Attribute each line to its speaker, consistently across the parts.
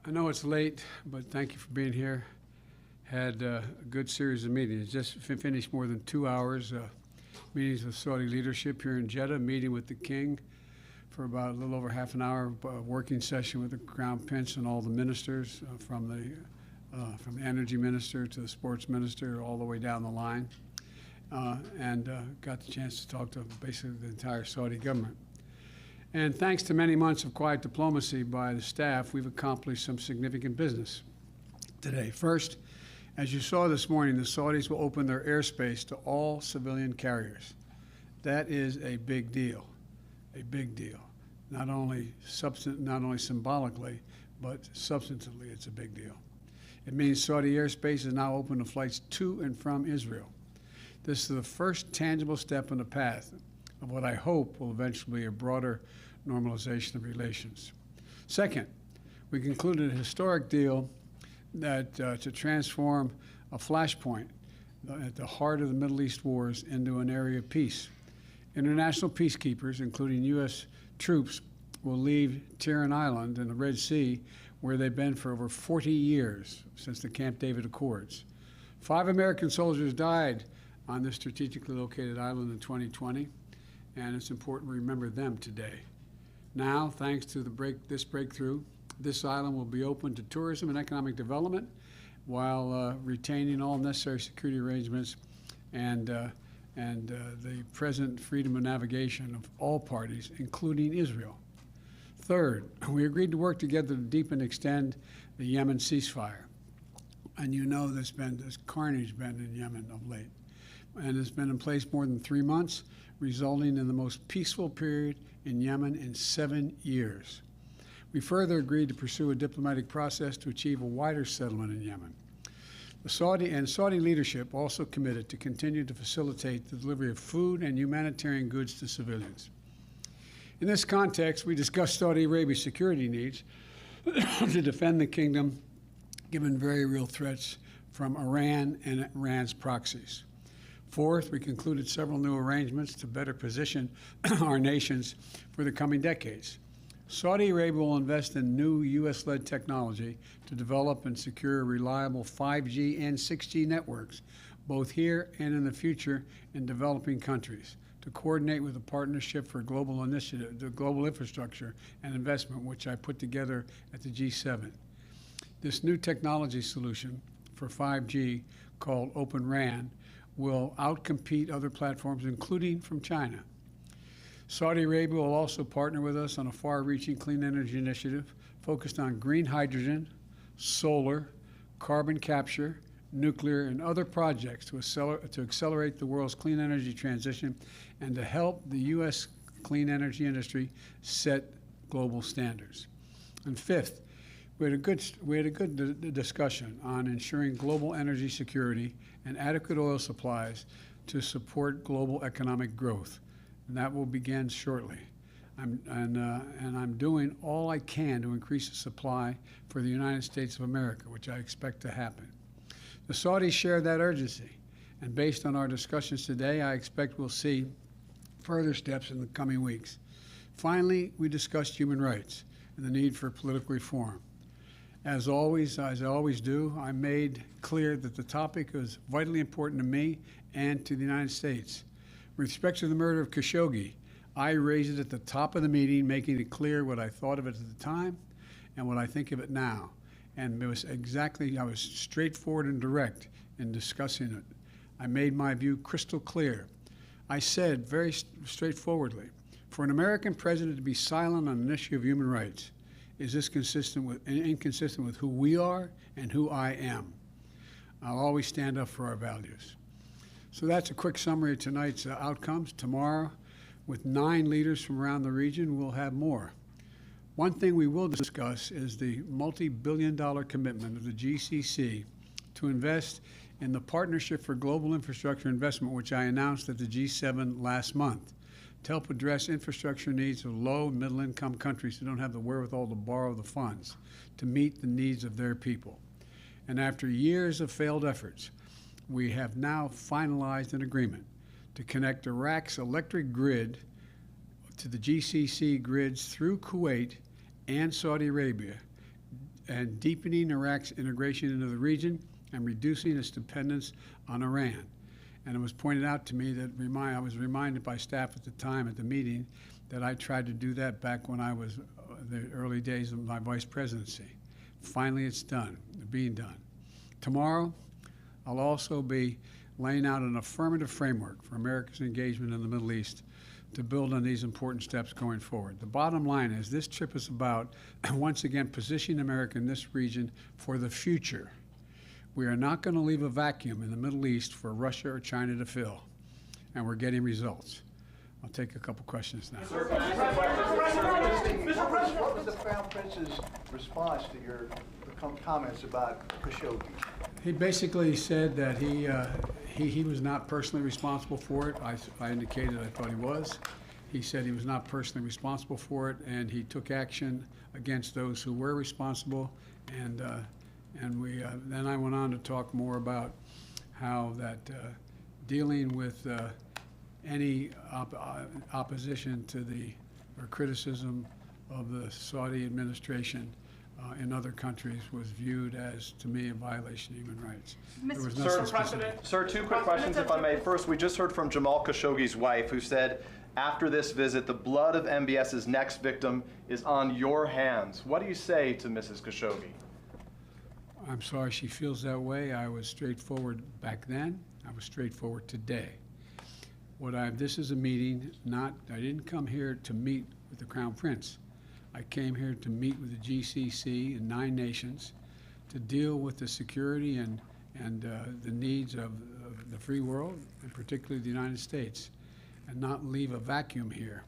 Speaker 1: I know it's late, but thank you for being here. Had a good series of meetings. Just finished more than 2 hours meetings with Saudi leadership here in Jeddah, meeting with the king for about a little over half an hour, working session with the Crown Prince and all the ministers from the energy minister to the sports minister all the way down the line, and got the chance to talk to basically the entire Saudi government. And thanks to many months of quiet diplomacy by the staff, we've accomplished some significant business today. First, as you saw this morning, the Saudis will open their airspace to all civilian carriers. That is a big deal, Not only symbolically, but substantively, it's a big deal. It means Saudi airspace is now open to flights to and from Israel. This is the first tangible step on the path of what I hope will eventually be a broader normalization of relations. Second, we concluded a historic deal that to transform a flashpoint at the heart of the Middle East wars into an area of peace. International peacekeepers, including U.S. troops, will leave Tiran Island in the Red Sea, where they've been for over 40 years, since the Camp David Accords. 5 American soldiers died on this strategically located island in 2020, and it's important to remember them today. Now, thanks to this breakthrough, this island will be open to tourism and economic development while retaining all necessary security arrangements and the present freedom of navigation of all parties, including Israel. Third, we agreed to work together to deepen and extend the Yemen ceasefire. And you know there's carnage been in Yemen of late. And it's been in place more than 3 months, resulting in the most peaceful period in Yemen in 7 years. We further agreed to pursue a diplomatic process to achieve a wider settlement in Yemen. The Saudi leadership also committed to continue to facilitate the delivery of food and humanitarian goods to civilians. In this context, we discussed Saudi Arabia's security needs to defend the kingdom, given very real threats from Iran and Iran's proxies. Fourth, we concluded several new arrangements to better position our nations for the coming decades. Saudi Arabia will invest in new U.S.-led technology to develop and secure reliable 5G and 6G networks, both here and in the future in developing countries, to coordinate with the Partnership for Global Initiative, the global infrastructure and investment, which I put together at the G7. This new technology solution for 5G, called Open RAN, will outcompete other platforms, including from China. Saudi Arabia will also partner with us on a far-reaching clean energy initiative focused on green hydrogen, solar, carbon capture, nuclear, and other projects to accelerate the world's clean energy transition and to help the U.S. clean energy industry set global standards. And fifth, we had a good discussion on ensuring global energy security and adequate oil supplies to support global economic growth, and that will begin shortly. I'm doing all I can to increase the supply for the United States of America, which I expect to happen. The Saudis share that urgency, and based on our discussions today, I expect we'll see further steps in the coming weeks. Finally, we discussed human rights and the need for political reform. As always, as I always do, I made clear that the topic was vitally important to me and to the United States. With respect to the murder of Khashoggi, I raised it at the top of the meeting, making it clear what I thought of it at the time and what I think of it now. And I was straightforward and direct in discussing it. I made my view crystal clear. I said very straightforwardly, for an American president to be silent on an issue of human rights, is this inconsistent with who we are and who I am? I'll always stand up for our values. So that's a quick summary of tonight's outcomes. Tomorrow, with 9 leaders from around the region, we'll have more. One thing we will discuss is the multi-billion-dollar commitment of the GCC to invest in the Partnership for Global Infrastructure Investment, which I announced at the G7 last month, to help address infrastructure needs of low and middle-income countries who don't have the wherewithal to borrow the funds to meet the needs of their people. And after years of failed efforts, we have now finalized an agreement to connect Iraq's electric grid to the GCC grids through Kuwait and Saudi Arabia and deepening Iraq's integration into the region and reducing its dependence on Iran. And it was pointed out to me that I was reminded by staff at the time at the meeting that I tried to do that back when I was the early days of my vice presidency. Finally, it's done, being done. Tomorrow, I'll also be laying out an affirmative framework for America's engagement in the Middle East to build on these important steps going forward. The bottom line is this trip is about, once again, positioning America in this region for the future. We are not going to leave a vacuum in the Middle East for Russia or China to fill, and we're getting results. I'll take a couple questions now.
Speaker 2: What was the Crown Prince's response to your comments about Khashoggi?
Speaker 1: He basically said that he was not personally responsible for it. I indicated I thought he was. He said he was not personally responsible for it, and he took action against those who were responsible. And then I went on to talk more about how that dealing with any opposition to or criticism of the Saudi administration in other countries was viewed as, to me, a violation of human rights. There was nothing specific.
Speaker 3: Sir, two quick questions, if I may. First, we just heard from Jamal Khashoggi's wife, who said, after this visit, the blood of MBS's next victim is on your hands. What do you say to Mrs. Khashoggi?
Speaker 1: I'm sorry she feels that way. I was straightforward back then. I was straightforward today. This is a meeting, I didn't come here to meet with the Crown Prince. I came here to meet with the GCC and 9 nations to deal with the security and the needs of the free world, and particularly the United States, and not leave a vacuum here,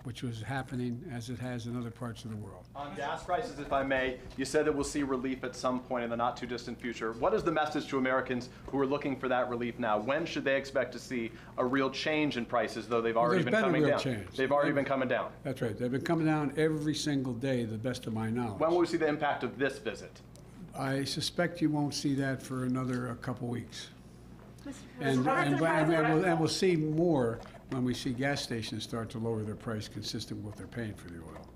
Speaker 1: which was happening as it has in other parts of the world.
Speaker 3: On gas prices, if I may, you said that we'll see relief at some point in the not too distant future. What is the message to Americans who are looking for that relief now? When should they expect to see a real change in prices, though they've already been coming down?
Speaker 1: Change.
Speaker 3: They've already been coming down.
Speaker 1: That's right. They've been coming down every single day, to the best of my knowledge.
Speaker 3: When will we see the impact of this visit?
Speaker 1: I suspect you won't see that for another couple weeks. And we'll see more when we see gas stations start to lower their price consistent with what they're paying for the oil.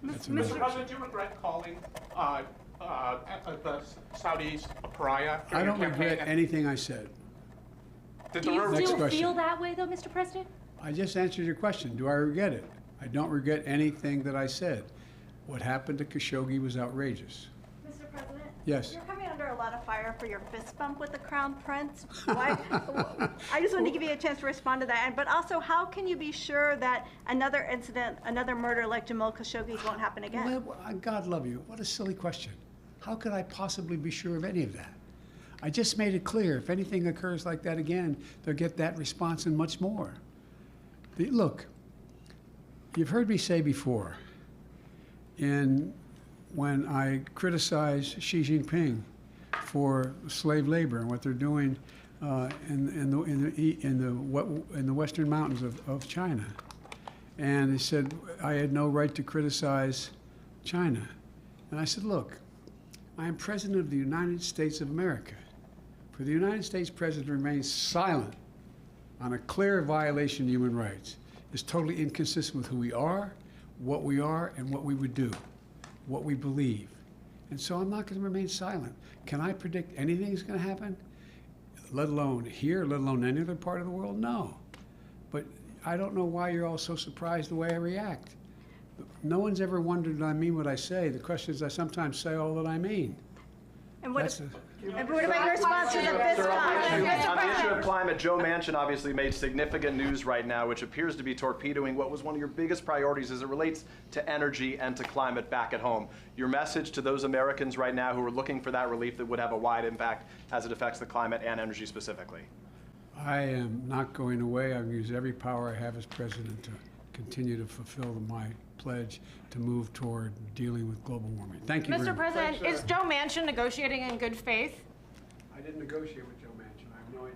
Speaker 4: Mr. President, do you regret calling the Saudis a pariah?
Speaker 1: I don't regret anything I said.
Speaker 5: Do you still feel that way, though, Mr. President?
Speaker 1: I just answered your question. Do I regret it? I don't regret anything that I said. What happened to Khashoggi was outrageous.
Speaker 6: Mr. President?
Speaker 1: Yes.
Speaker 6: You're coming under a lot of fire for your fist bump with the Crown Prince. Why? I just want to give you a chance to respond to that. But also, how can you be sure that another incident, another murder like Jamal Khashoggi's won't happen again?
Speaker 1: Well, God love you. What a silly question. How could I possibly be sure of any of that? I just made it clear. If anything occurs like that again, they'll get that response and much more. Look, you've heard me say before, when I criticized Xi Jinping for slave labor and what they're doing in the western mountains of China, and he said I had no right to criticize China, and I said, look, I am President of the United States of America. For the United States President to remain silent on a clear violation of human rights is totally inconsistent with who we are, and what we would do, what we believe. And so I'm not going to remain silent. Can I predict anything is going to happen? Let alone here, let alone any other part of the world? No. But I don't know why you're all so surprised the way I react. No one's ever wondered that I mean what I say. The question is I sometimes say all that I mean.
Speaker 6: And what about your response to the fist bump?
Speaker 3: On the issue of climate, Joe Manchin obviously made significant news right now, which appears to be torpedoing what was one of your biggest priorities as it relates to energy and to climate back at home. Your message to those Americans right now who are looking for that relief that would have a wide impact as it affects the climate and energy specifically.
Speaker 1: I am not going away. I'm going to use every power I have as president to continue to fulfill my pledge to move toward dealing with global warming. Thank you very
Speaker 5: Mr.
Speaker 1: much.
Speaker 5: President, is Joe Manchin negotiating in good faith?
Speaker 1: I didn't negotiate with Joe Manchin. I have no idea.